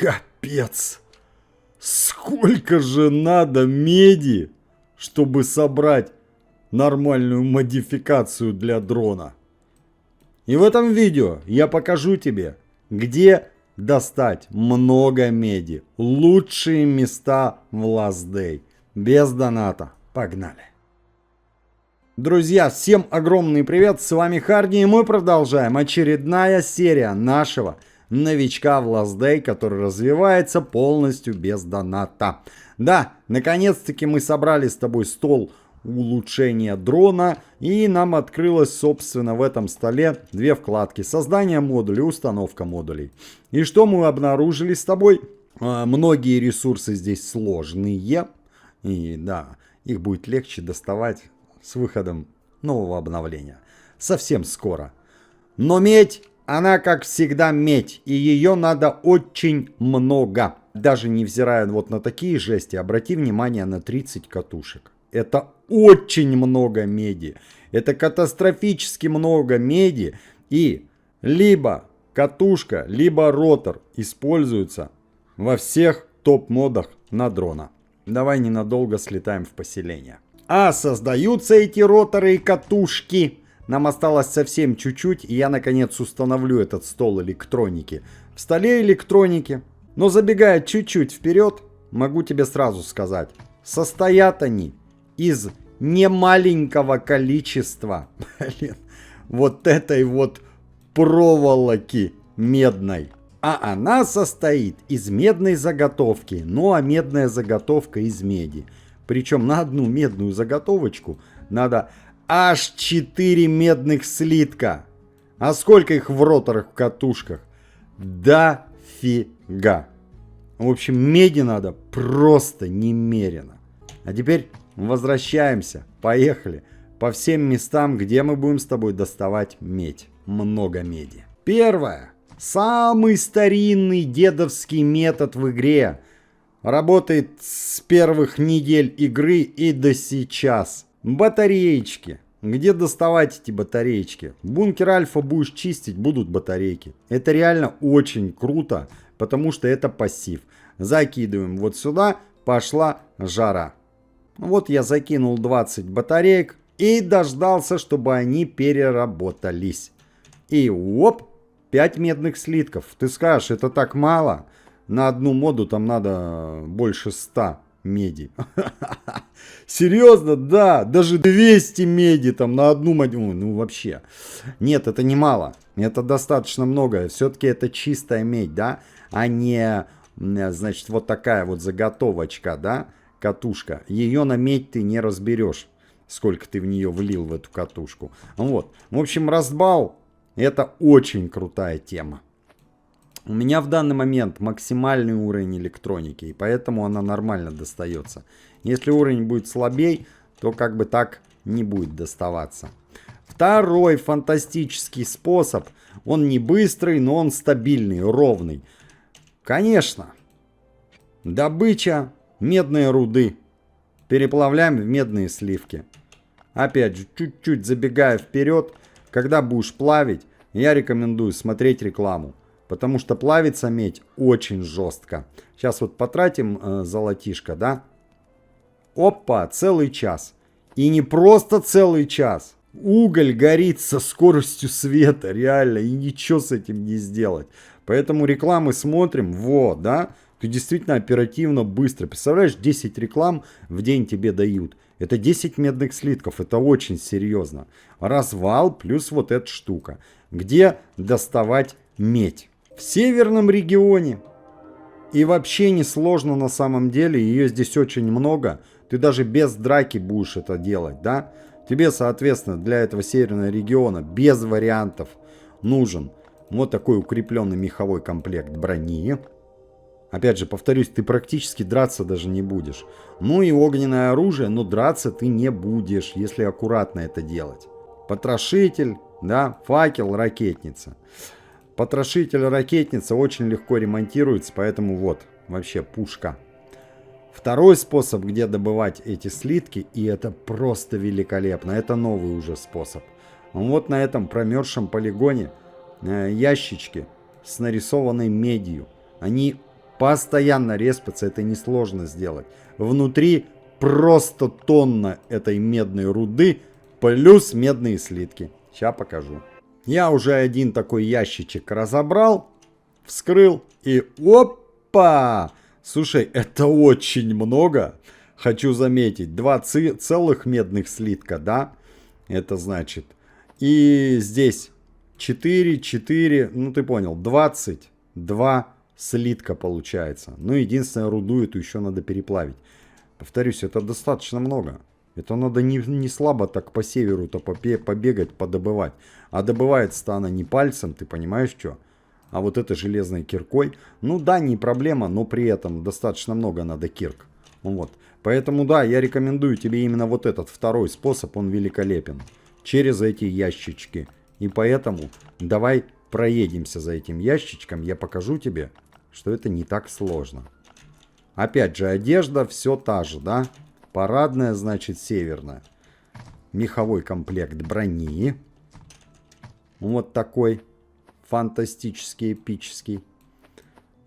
Капец! Сколько же надо меди, чтобы собрать нормальную модификацию для дрона? И в этом видео я покажу тебе, где достать много меди. Лучшие места в Last Day. Без доната. Погнали! Друзья, всем огромный привет, с вами Харди, и мы продолжаем очередная серия нашего новичка в Last Day, который развивается полностью без доната. Да, наконец-таки мы собрали с тобой стол улучшения дрона, и нам открылось, собственно, в этом столе две вкладки: создание модулей, установка модулей. И что мы обнаружили с тобой? Многие ресурсы здесь сложные, и да, их будет легче доставать с выходом нового обновления. Совсем скоро. Но медь, она как всегда медь. И ее надо очень много. Даже невзирая вот на такие жести, обрати внимание на 30 катушек. Это очень много меди. Это катастрофически много меди. И либо катушка, либо ротор используются во всех топ-модах на дрона. Давай ненадолго слетаем в поселение. А создаются эти роторы и катушки. Нам осталось совсем чуть-чуть, и я наконец установлю этот стол электроники. В столе электроники. Но забегая чуть-чуть вперед, могу тебе сразу сказать, состоят они из немаленького количества, вот этой вот проволоки медной. А она состоит из медной заготовки. Ну а медная заготовка из меди. Причем на одну медную заготовочку надо аж 4 медных слитка. А сколько их в роторах, в катушках? Дофига. В общем, меди надо просто немерено. А теперь возвращаемся. Поехали. По всем местам, где мы будем с тобой доставать медь. Много меди. Первое. Самый старинный дедовский метод в игре. Работает с первых недель игры и до сейчас. Батареечки. Где доставать эти батареечки? Бункер Альфа будешь чистить, будут батарейки. Это реально очень круто, потому что это пассив. Закидываем вот сюда, пошла жара. Вот я закинул 20 батареек и дождался, чтобы они переработались. И оп, 5 медных слитков. Ты скажешь, это так мало? На одну моду там надо больше 100 меди. Серьезно, да, даже 200 меди там на одну моду. Ну вообще. Нет, это не мало. Это достаточно много. Все-таки это чистая медь, да, а не, значит, вот такая вот заготовочка, да, катушка. Ее на медь ты не разберешь, сколько ты в нее влил, в эту катушку. Вот. В общем, разбал — это очень крутая тема. У меня в данный момент максимальный уровень электроники, и поэтому она нормально достается. Если уровень будет слабей, то как бы так не будет доставаться. Второй фантастический способ. Он не быстрый, но он стабильный, ровный. Конечно, добыча медной руды. Переплавляем в медные сливки. Опять же, чуть-чуть забегая вперед, когда будешь плавить, я рекомендую смотреть рекламу. Потому что плавится медь очень жестко. Сейчас вот потратим золотишко, да? Опа, целый час. И не просто целый час. Уголь горит со скоростью света, реально. И ничего с этим не сделать. Поэтому рекламы смотрим. Вот, да? Ты действительно оперативно, быстро. Представляешь, 10 реклам в день тебе дают. Это 10 медных слитков. Это очень серьезно. Развал плюс вот эта штука. Где доставать медь? В северном регионе. И вообще не сложно на самом деле. Ее здесь очень много. Ты даже без драки будешь это делать, да? Тебе, соответственно, для этого северного региона без вариантов нужен вот такой укрепленный меховой комплект брони. Опять же, повторюсь, ты практически драться даже не будешь. Ну и огненное оружие, но драться ты не будешь, если аккуратно это делать. Потрошитель, да, факел, ракетница. Потрошитель, ракетница очень легко ремонтируется, поэтому вот, вообще пушка. Второй способ, где добывать эти слитки, и это просто великолепно, это новый уже способ. Вот на этом промерзшем полигоне ящички с нарисованной медью. Они постоянно респится, это несложно сделать. Внутри просто тонна этой медной руды, плюс медные слитки. Сейчас покажу. Я уже один такой ящичек разобрал, вскрыл и опа! Слушай, это очень много. Хочу заметить, 2 целых медных слитка, да? Это значит. И здесь 4, ну ты понял, 22 слитка получается. Ну, единственное, руду эту еще надо переплавить. Повторюсь, это достаточно много. Это надо не слабо так по северу-то побегать, подобывать. А добывается-то она не пальцем, ты понимаешь, что? А вот это железной киркой. Ну да, не проблема, но при этом достаточно много надо кирк. Вот. Поэтому да, я рекомендую тебе именно вот этот второй способ, он великолепен. Через эти ящички. И поэтому давай проедемся за этим ящичком, я покажу тебе, что это не так сложно. Опять же, одежда все та же, да? Парадная, значит, северная. Меховой комплект брони. Вот такой фантастический, эпический.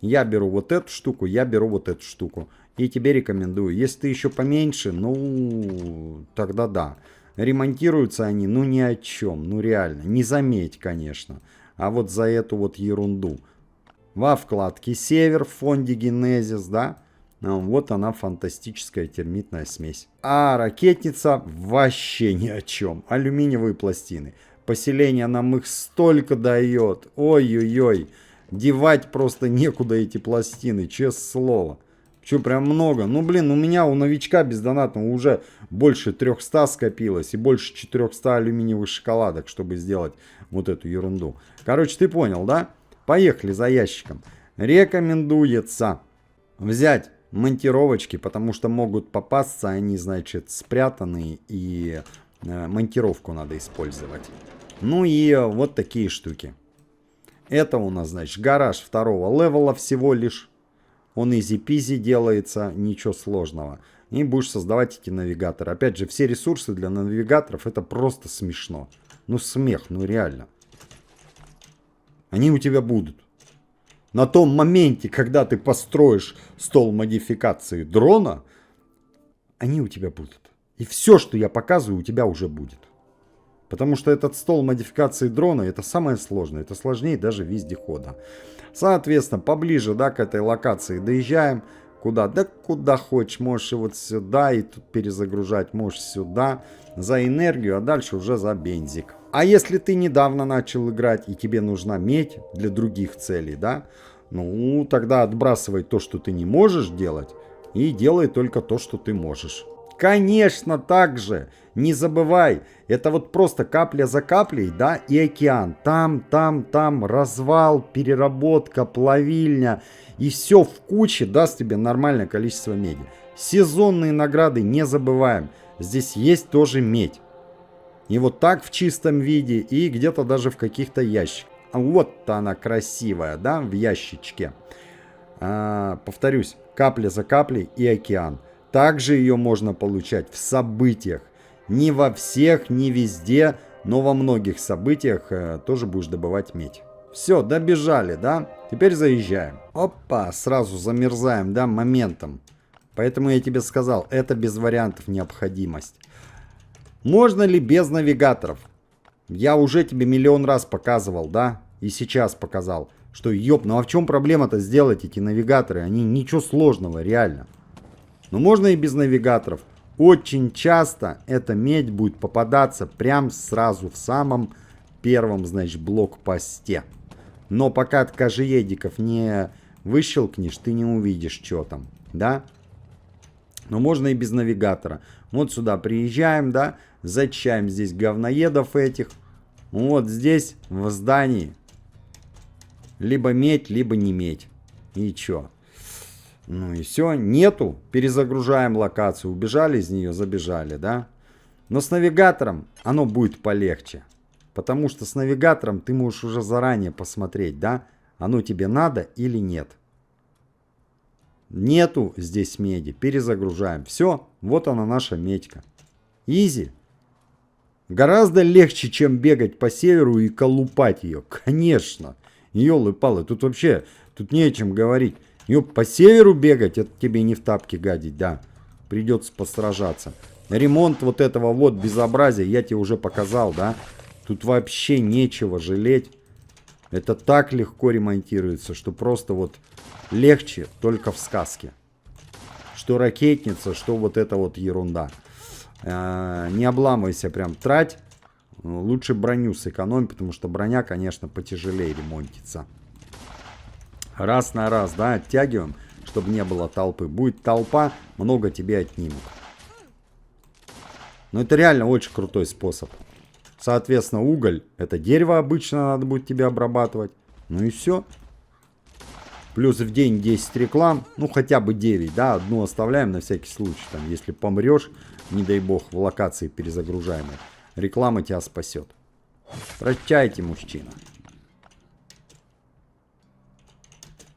Я беру вот эту штуку, я беру вот эту штуку. И тебе рекомендую. Если ты еще поменьше, ну, тогда да. Ремонтируются они, ну, ни о чем. Ну, реально. Не заметь, конечно. А вот за эту вот ерунду. Во вкладке «Север» в фонде «Генезис», да? Вот она, фантастическая термитная смесь. А ракетница вообще ни о чем. Алюминиевые пластины. Поселение нам их столько дает. Ой-ой-ой. Девать просто некуда эти пластины, честное слово. Что, прям много? Ну, блин, у меня, у новичка бездонатного уже больше 300 скопилось. И больше 400 алюминиевых шоколадок, чтобы сделать вот эту ерунду. Короче, ты понял, да? Поехали за ящиком. Рекомендуется взять монтировочки, потому что могут попасться, они, значит, спрятанные, и монтировку надо использовать. Ну и вот такие штуки. Это у нас, значит, гараж второго левела всего лишь. Он изи-пизи делается, ничего сложного. И будешь создавать эти навигаторы. Опять же, все ресурсы для навигаторов это просто смешно. Ну смех, ну реально. Они у тебя будут. На том моменте, когда ты построишь стол модификации дрона, они у тебя будут. И все, что я показываю, у тебя уже будет. Потому что этот стол модификации дрона, это самое сложное. Это сложнее даже вездехода. Соответственно, поближе, да, к этой локации доезжаем. Куда? Да куда хочешь. Можешь и вот сюда, и тут перезагружать. Можешь сюда. За энергию, а дальше уже за бензик. А если ты недавно начал играть, и тебе нужна медь для других целей, да? Ну, тогда отбрасывай то, что ты не можешь делать. И делай только то, что ты можешь. Конечно, так же. Не забывай, это вот просто капля за каплей, да, и океан. Там, развал, переработка, плавильня. И все в куче даст тебе нормальное количество меди. Сезонные награды не забываем. Здесь есть тоже медь. И вот так в чистом виде, и где-то даже в каких-то ящиках. Вот она красивая, да, в ящичке. Повторюсь, капля за каплей и океан. Также ее можно получать в событиях. Не во всех, не везде, но во многих событиях тоже будешь добывать медь. Все, добежали, да? Теперь заезжаем. Опа, сразу замерзаем, да, моментом. Поэтому я тебе сказал, это без вариантов необходимость. Можно ли без навигаторов? Я уже тебе миллион раз показывал, да? И сейчас показал, что ну а в чем проблема-то сделать эти навигаторы? Они ничего сложного, реально. Но можно и без навигаторов. Очень часто эта медь будет попадаться прям сразу в самом первом, значит, блокпосте. Но пока от кожеедиков не выщелкнешь, ты не увидишь, что там, да? Но можно и без навигатора. Вот сюда приезжаем, да? Зачаем здесь говноедов этих. Вот здесь, в здании. Либо медь, либо не медь. И чё? Ну и все, нету. Перезагружаем локацию. Убежали из нее, забежали, да? Но с навигатором оно будет полегче. Потому что с навигатором ты можешь уже заранее посмотреть, да? Оно тебе надо или нет. Нету здесь меди. Перезагружаем. Все, вот она наша медька. Изи. Гораздо легче, чем бегать по северу и колупать ее. Конечно. Ёлы-палы, тут вообще, тут не о чем говорить. Ёп, по северу бегать, это тебе не в тапки гадить, да. Придется посражаться. Ремонт вот этого вот безобразия я тебе уже показал, да. Тут вообще нечего жалеть. Это так легко ремонтируется, что просто вот легче только в сказке. Что ракетница, что вот эта вот ерунда. Не обламывайся, прям трать. Лучше броню сэкономь, потому что броня, конечно, потяжелее ремонтится. Раз на раз, да, оттягиваем, чтобы не было толпы. Будет толпа, много тебе отнимут. Но это реально очень крутой способ. Соответственно, уголь, это дерево обычно надо будет тебе обрабатывать. Ну и все. Плюс в день 10 реклам, ну хотя бы 9, да, одну оставляем на всякий случай. Там, если помрешь, не дай бог, в локации перезагружаемой, реклама тебя спасет. Прощайте, мужчина.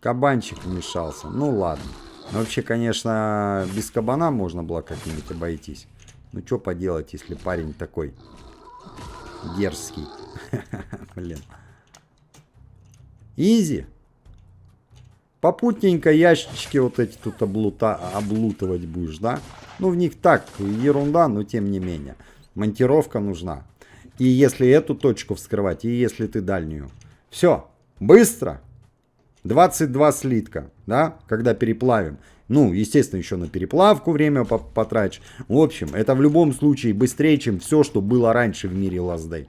Кабанчик вмешался. Ну ладно. Но вообще, конечно, без кабана можно было как-нибудь обойтись. Ну что поделать, если парень такой дерзкий. Блин. Изи. Попутненько ящички вот эти тут облутывать будешь, да? Ну в них так, ерунда, но тем не менее. Монтировка нужна. И если эту точку вскрывать, и если ты дальнюю. Все, быстро. 22 слитка, да, когда переплавим. Ну, естественно, еще на переплавку время потратишь. В общем, это в любом случае быстрее, чем все, что было раньше в мире Last Day.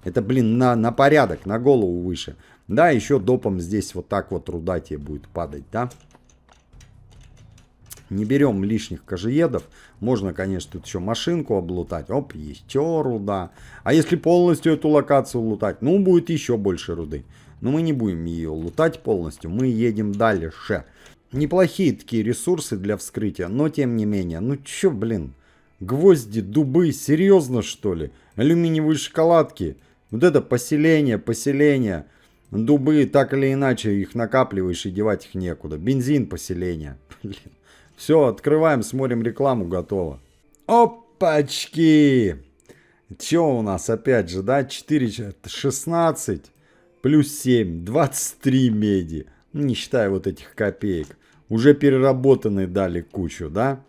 Это, блин, на порядок, на голову выше. Да, еще допом здесь вот так вот руда тебе будет падать, да. Не берем лишних кожеедов. Можно, конечно, тут еще машинку облутать. Оп, еще руда. А если полностью эту локацию лутать, ну, будет еще больше руды. Но мы не будем ее лутать полностью. Мы едем дальше. Неплохие такие ресурсы для вскрытия, но тем не менее. Ну, че, блин. Гвозди, дубы, серьезно, что ли? Алюминиевые шоколадки. Вот это поселение. Дубы, так или иначе, их накапливаешь и девать их некуда. Бензин, поселение. Блин. Все, открываем, смотрим рекламу, готово. Опачки! Че у нас опять же, да? 4, 16 плюс 7, 23 меди. Не считая вот этих копеек. Уже переработанные дали кучу, да?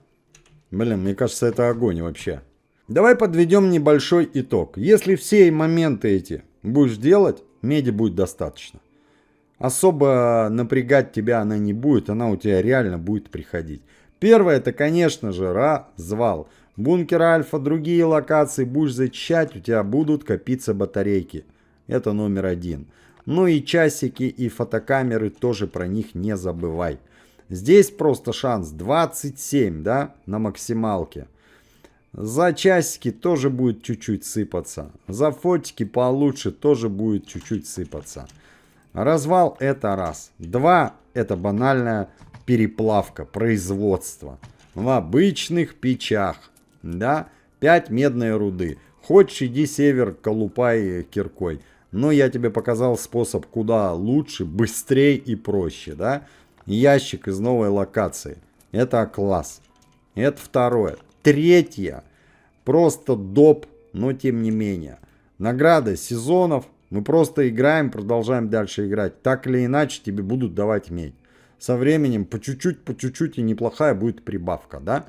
Блин, мне кажется, это огонь вообще. Давай подведем небольшой итог. Если все моменты эти будешь делать, меди будет достаточно. Особо напрягать тебя она не будет, она у тебя реально будет приходить. Первое, это, конечно же, развал. Бункер Альфа, другие локации будешь зачищать, у тебя будут копиться батарейки. Это номер один. Ну и часики, и фотокамеры, тоже про них не забывай. Здесь просто шанс 27, да, на максималке. За часики тоже будет чуть-чуть сыпаться. За фотики получше тоже будет чуть-чуть сыпаться. Развал это раз. Два, это банальная переплавка, производство. В обычных печах. Да, 5 медной руды. Хочешь, иди север, колупай киркой. Но я тебе показал способ куда лучше, быстрее и проще. Да? Ящик из новой локации. Это класс. Это второе. Третье. Просто доп, но тем не менее. Награда сезонов. Мы просто играем, продолжаем дальше играть. Так или иначе тебе будут давать медь. Со временем по чуть-чуть и неплохая будет прибавка, да?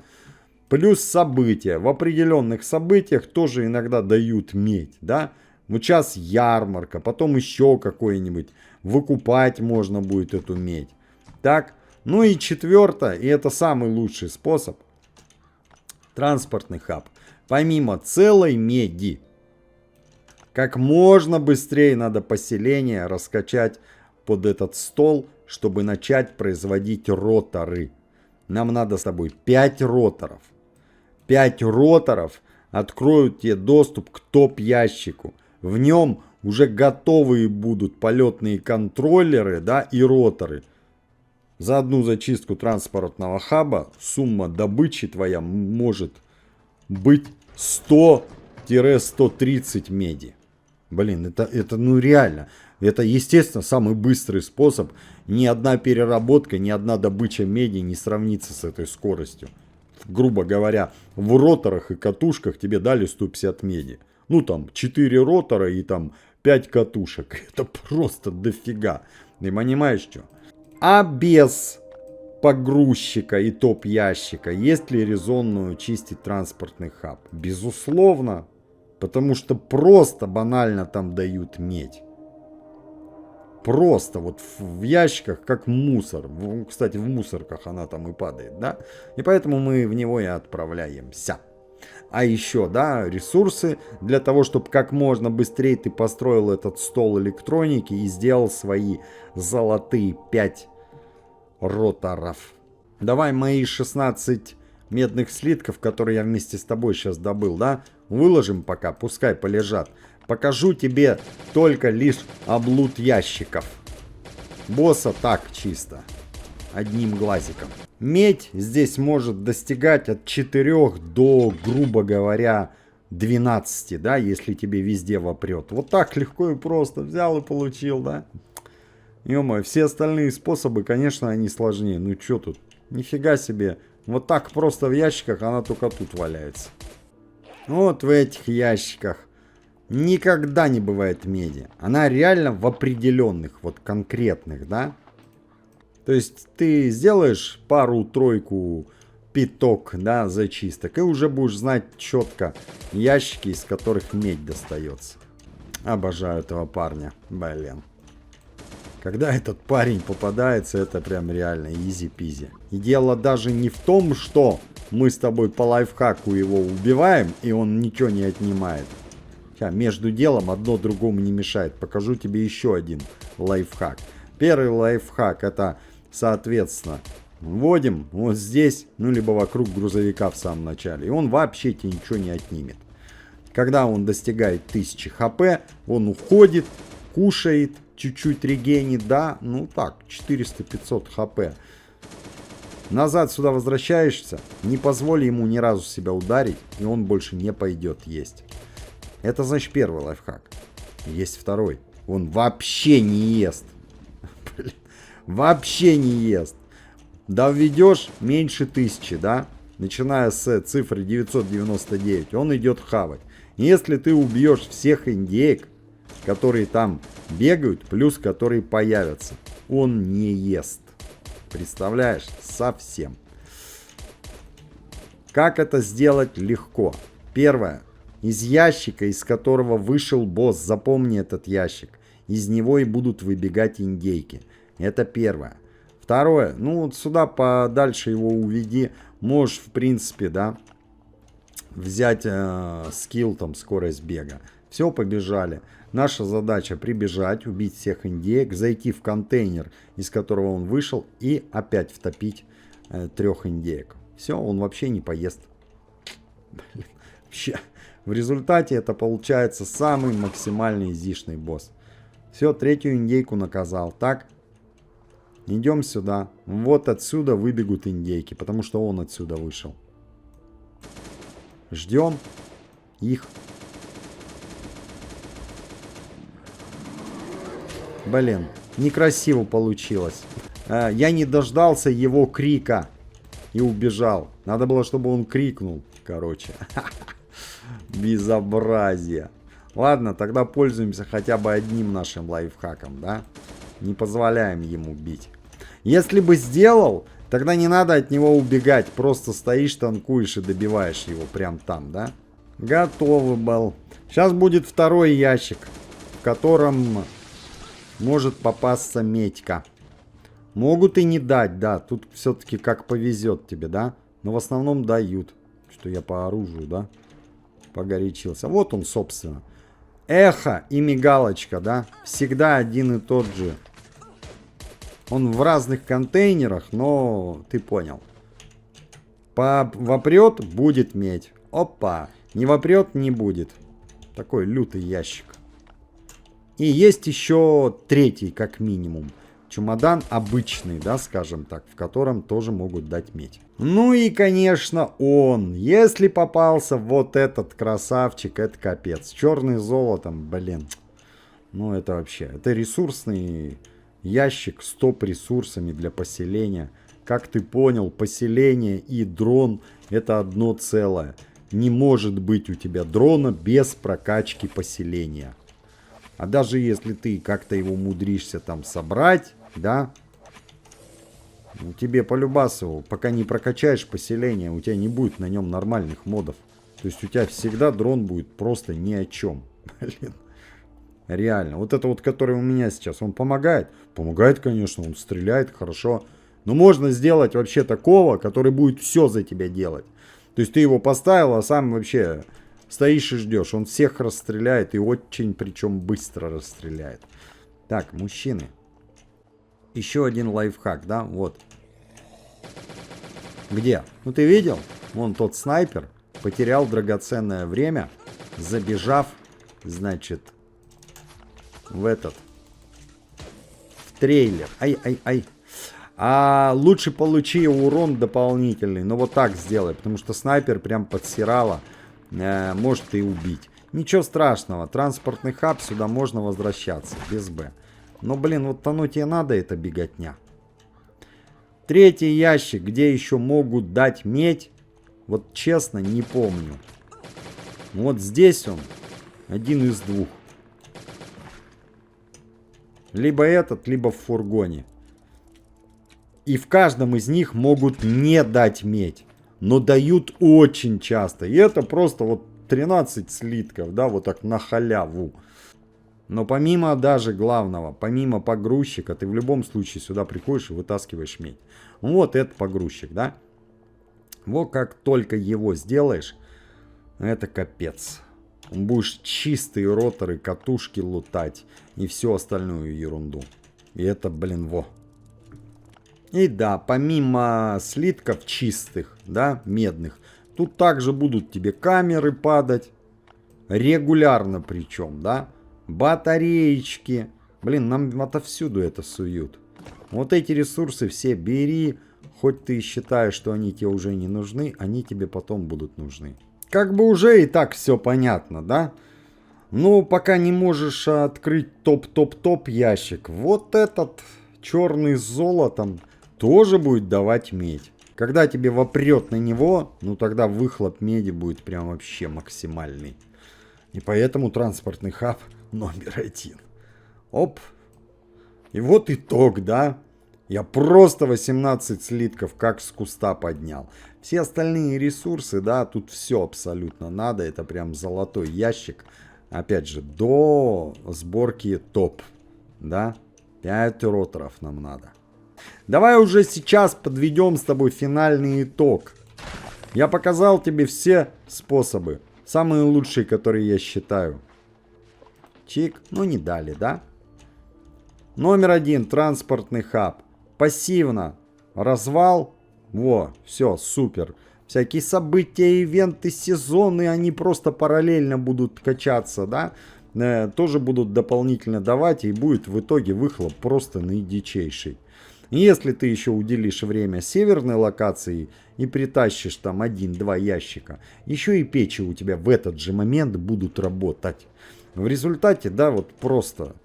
Плюс события. В определенных событиях тоже иногда дают медь, да? Вот сейчас ярмарка, потом еще какой-нибудь. Выкупать можно будет эту медь. Так, ну и четвертое, и это самый лучший способ. Транспортный хаб. Помимо целой меди, как можно быстрее надо поселение раскачать под этот стол, чтобы начать производить роторы. Нам надо с тобой 5 роторов. 5 роторов откроют тебе доступ к топ-ящику. В нем уже готовые будут полетные контроллеры, да, и роторы. За одну зачистку транспортного хаба сумма добычи твоя может быть 100-130 меди. Блин, это ну реально. Это, естественно, самый быстрый способ. Ни одна переработка, ни одна добыча меди не сравнится с этой скоростью. Грубо говоря, в роторах и катушках тебе дали 150 меди. Ну там 4 ротора и там 5 катушек. Это просто дофига. Ты понимаешь, что? А без погрузчика и топ-ящика есть ли резонную чистить транспортный хаб? Безусловно. Потому что просто банально там дают медь. Просто вот в ящиках, как мусор. Кстати, в мусорках она там и падает, да? И поэтому мы в него и отправляемся. А еще, да, ресурсы для того, чтобы как можно быстрее ты построил этот стол электроники и сделал свои золотые 5 роторов. Давай мои 16 медных слитков, которые я вместе с тобой сейчас добыл, да, выложим пока, пускай полежат. Покажу тебе только лишь облут ящиков. Босса так чисто. Одним глазиком. Медь здесь может достигать от 4 до, грубо говоря, 12, да, если тебе везде вопрет. Вот так легко и просто взял и получил, да. Ё-моё, все остальные способы, конечно, они сложнее. Ну чё тут? Нифига себе. Вот так просто в ящиках она только тут валяется. Вот в этих ящиках никогда не бывает меди. Она реально в определенных, вот конкретных, да. То есть ты сделаешь пару-тройку пяток, да, зачисток, и уже будешь знать четко ящики, из которых медь достается. Обожаю этого парня, блин. Когда этот парень попадается, это прям реально изи-пизи. И дело даже не в том, что мы с тобой по лайфхаку его убиваем, и он ничего не отнимает. Между делом одно другому не мешает. Покажу тебе еще один лайфхак. Первый лайфхак — это, соответственно, вводим вот здесь, ну либо вокруг грузовика в самом начале. И он вообще тебе ничего не отнимет. Когда он достигает 1000 хп, он уходит, кушает, чуть-чуть регенит, да, ну так, 400-500 хп. Назад сюда возвращаешься, не позволь ему ни разу себя ударить, и он больше не пойдет есть. Это значит первый лайфхак. Есть второй. Он вообще не ест. Вообще не ест. Да введешь меньше 1000, да? Начиная с цифры 999, он идет хавать. Если ты убьешь всех индеек, которые там бегают, плюс которые появятся, он не ест. Представляешь? Совсем. Как это сделать? Легко. Первое. Из ящика, из которого вышел босс, запомни этот ящик. Из него и будут выбегать индейки. Это первое. Второе. Ну вот сюда подальше его уведи. Можешь, в принципе, да, взять скилл, там, скорость бега. Все, побежали. Наша задача прибежать, убить всех индеек, зайти в контейнер, из которого он вышел, и опять втопить 3 индеек. Все, он вообще не поест. Вообще. В результате это получается самый максимальный изишный босс. Все, 3-ю индейку наказал. Так, идем сюда. Вот отсюда выбегут индейки, потому что он отсюда вышел. Ждем их. Блин, некрасиво получилось. Я не дождался его крика и убежал. Надо было, чтобы он крикнул, короче. Безобразие. Ладно, тогда пользуемся хотя бы одним нашим лайфхаком, да? Не позволяем ему бить. Если бы сделал, тогда не надо от него убегать. Просто стоишь, танкуешь и добиваешь его прям там, да? Готовый был. Сейчас будет второй ящик, в котором может попасться медька. Могут и не дать, да. Тут все-таки как повезет тебе, да? Но в основном дают. Что я по оружию, да? Погорячился. Вот он, собственно. Эхо и мигалочка, да? Всегда один и тот же. Он в разных контейнерах, но ты понял. Вопрет, будет медь. Опа. Не вопрет, не будет. Такой лютый ящик. И есть еще 3-й, как минимум. Чемодан обычный, да, скажем так, в котором тоже могут дать медь. Ну и, конечно, он. Если попался вот этот красавчик, это капец. Черный золотом, блин. Ну это вообще, это ресурсный ящик с топ-ресурсами для поселения. Как ты понял, поселение и дрон это одно целое. Не может быть у тебя дрона без прокачки поселения. А даже если ты как-то его умудришься там собрать, да, тебе по любасу, пока не прокачаешь поселение, у тебя не будет на нем нормальных модов. То есть у тебя всегда дрон будет просто ни о чем. Блин. Реально. Вот это вот, который у меня сейчас, он помогает? Помогает, конечно, он стреляет хорошо. Но можно сделать вообще такого, который будет все за тебя делать. То есть ты его поставил, а сам вообще стоишь и ждешь. Он всех расстреляет и очень, причем быстро расстреляет. Так, мужчины. Еще один лайфхак, да? Вот. Где? Ну ты видел? Вон тот снайпер потерял драгоценное время, забежав, значит, в трейлер. Ай. А лучше получи урон дополнительный. Но вот так сделай, потому что снайпер прям подсирало. Может и убить. Ничего страшного. Транспортный хаб, сюда можно возвращаться. Без Б. Но, блин, вот оно тебе надо, это беготня. Третий ящик, где еще могут дать медь. Вот честно, не помню. Вот здесь он. Один из двух. Либо этот, либо в фургоне. И в каждом из них могут не дать медь. Но дают очень часто. И это просто вот 13 слитков, да, вот так на халяву. Но помимо даже главного, помимо погрузчика, ты в любом случае сюда приходишь и вытаскиваешь медь. Вот это погрузчик, да. Вот как только его сделаешь, это капец. Будешь чистые роторы, катушки лутать и всю остальную ерунду. И это, блин, во. И да, помимо слитков чистых, да, медных, тут также будут тебе камеры падать. Регулярно причем, да. Батареечки. Блин, нам отовсюду это суют. Вот эти ресурсы все бери. Хоть ты считаешь, что они тебе уже не нужны, они тебе потом будут нужны. Как бы уже и так все понятно, да? Ну, пока не можешь открыть топ-топ-топ ящик. Вот этот черный с золотом тоже будет давать медь. Когда тебе вопрет на него, ну тогда выхлоп меди будет прям вообще максимальный. И поэтому транспортный хаб номер 1. Оп. И вот итог, да? Я просто 18 слитков как с куста поднял. Все остальные ресурсы, да, тут все абсолютно надо. Это прям золотой ящик. Опять же, до сборки топ, да? 5 роторов нам надо. Давай уже сейчас подведем с тобой финальный итог. Я показал тебе все способы. Самые лучшие, которые я считаю. Чик, ну не дали, да? Номер 1, транспортный хаб. Пассивно. Развал. Во, все, супер. Всякие события, ивенты, сезоны, они просто параллельно будут качаться, да? Тоже будут дополнительно давать, и будет в итоге выхлоп просто наидичайший. Если ты еще уделишь время северной локации и притащишь там 1-2 ящика, еще и печи у тебя в этот же момент будут работать. В результате, да, вот просто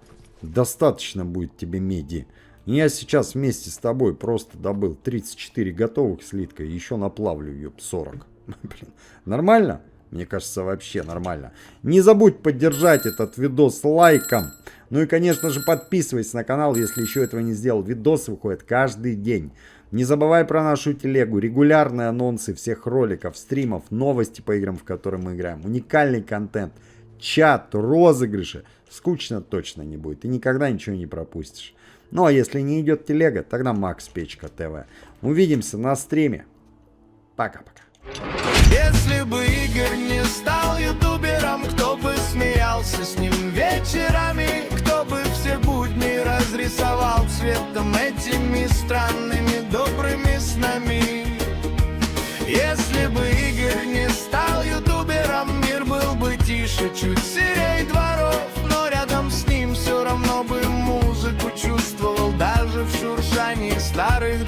достаточно будет тебе меди. Я сейчас вместе с тобой просто добыл 34 готовых слитка и еще наплавлю ее 40. Блин, нормально? Мне кажется, вообще нормально. Не забудь поддержать этот видос лайком. Ну и, конечно же, подписывайся на канал, если еще этого не сделал. Видосы выходят каждый день. Не забывай про нашу телегу. Регулярные анонсы всех роликов, стримов, новости по играм, в которые мы играем. Уникальный контент, чат, розыгрыши. Скучно точно не будет. Ты никогда ничего не пропустишь. Ну а если не идет телега, тогда Макс Печка ТВ. Увидимся на стриме. Пока-пока. Если бы Игорь не стал ютубером, кто бы смеялся с ним вечерами, кто бы все будни разрисовал цветом этими странными добрыми снами. Если бы Игорь не стал ютубером, мир был бы тише, чуть серей дворов, но рядом с ним все равно бы музыку чувствовал даже в шуршании старых